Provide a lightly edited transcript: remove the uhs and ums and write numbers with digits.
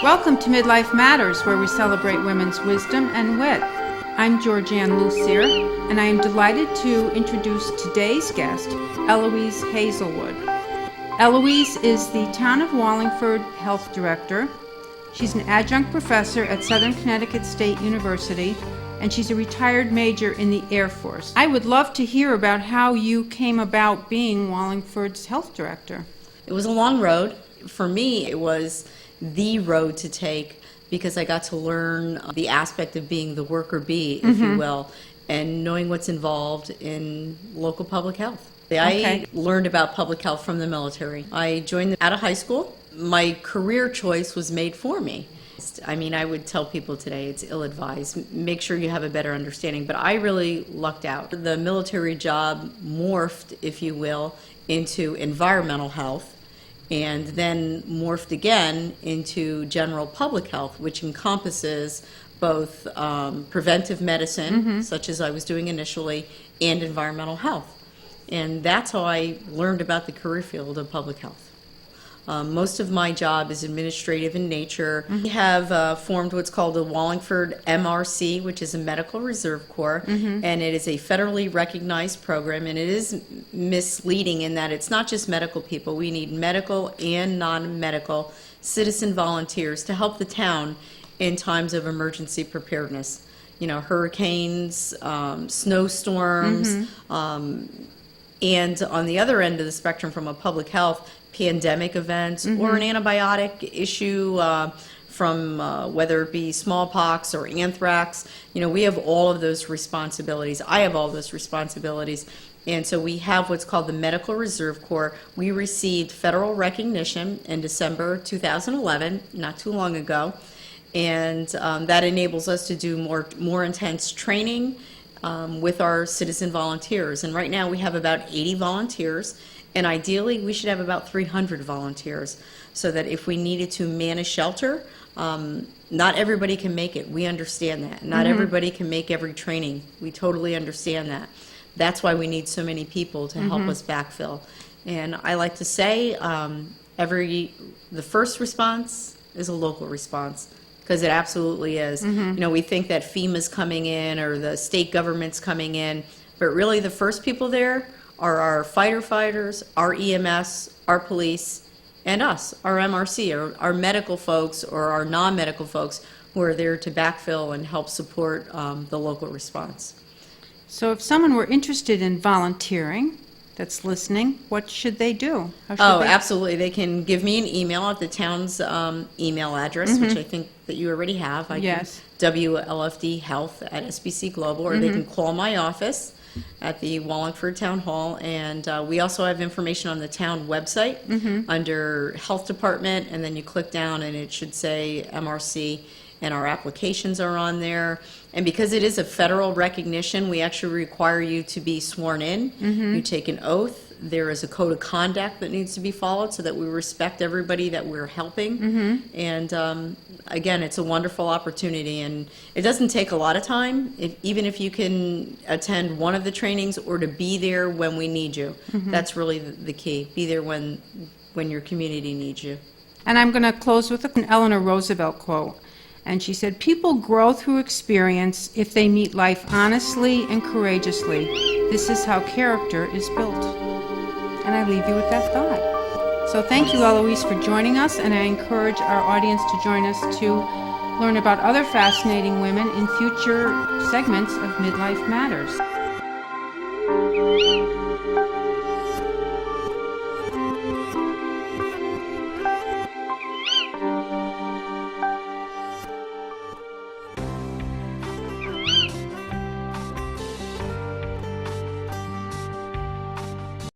Welcome to Midlife Matters, where we celebrate women's wisdom and wit. I'm Georgian Lussier, and I am delighted to introduce today's guest, Eloise Hazelwood. Eloise is the Town of Wallingford Health Director. She's an adjunct professor at Southern Connecticut State University, and she's a retired major in the Air Force. I would love to hear about how you came about being Wallingford's health director. It was a long road. For me, it was the road to take because I got to learn the aspect of being the worker bee, if you will, and knowing what's involved in local public health. I learned about public health from the military. I joined out of high school. My career choice was made for me. I mean, I would tell people today it's ill-advised. Make sure you have a better understanding. But I really lucked out. The military job morphed, if you will, into environmental health, and then morphed again into general public health, which encompasses both preventive medicine, such as I was doing initially, and environmental health. And that's how I learned about the career field of public health. Most of my job is administrative in nature. We have formed what's called the Wallingford MRC, which is a Medical Reserve Corps, and it is a federally recognized program, and it is misleading in that it's not just medical people. We need medical and non-medical citizen volunteers to help the town in times of emergency preparedness. You know, hurricanes, snowstorms, and on the other end of the spectrum from a public health, pandemic events or an antibiotic issue from whether it be smallpox or anthrax. You know, we have all of those responsibilities. I have all those responsibilities. And so we have what's called the Medical Reserve Corps. We received federal recognition in December 2011, not too long ago. And that enables us to do more intense training with our citizen volunteers. And right now we have about 80 volunteers. And ideally, we should have about 300 volunteers so that if we needed to man a shelter, not everybody can make it. We understand that. Not everybody can make every training. We totally understand that. That's why we need so many people to help us backfill. And I like to say the first response is a local response, because it absolutely is. You know, we think that FEMA's coming in or the state government's coming in, but really the first people there are our firefighters, our EMS, our police, and us, our MRC, or our medical folks or our non-medical folks who are there to backfill and help support the local response. So if someone were interested in volunteering that's listening, what should they do? Absolutely. They can give me an email at the town's email address, which I think that you already have. WLFDhealth@SBC Global, or they can call my office at the Wallingford Town Hall, and we also have information on the town website under Health Department, and then you click down and it should say MRC, and our applications are on there. And because it is a federal recognition, we actually require you to be sworn in. You take an oath. There is a code of conduct that needs to be followed so that we respect everybody that we're helping. And again, it's a wonderful opportunity, and it doesn't take a lot of time, even if you can attend one of the trainings or to be there when we need you. That's really the key. Be there when your community needs you. And I'm going to close with an Eleanor Roosevelt quote. And she said, "People grow through experience if they meet life honestly and courageously. This is how character is built." And I leave you with that thought. So thank you, Eloise, for joining us, and I encourage our audience to join us to learn about other fascinating women in future segments of Midlife Matters.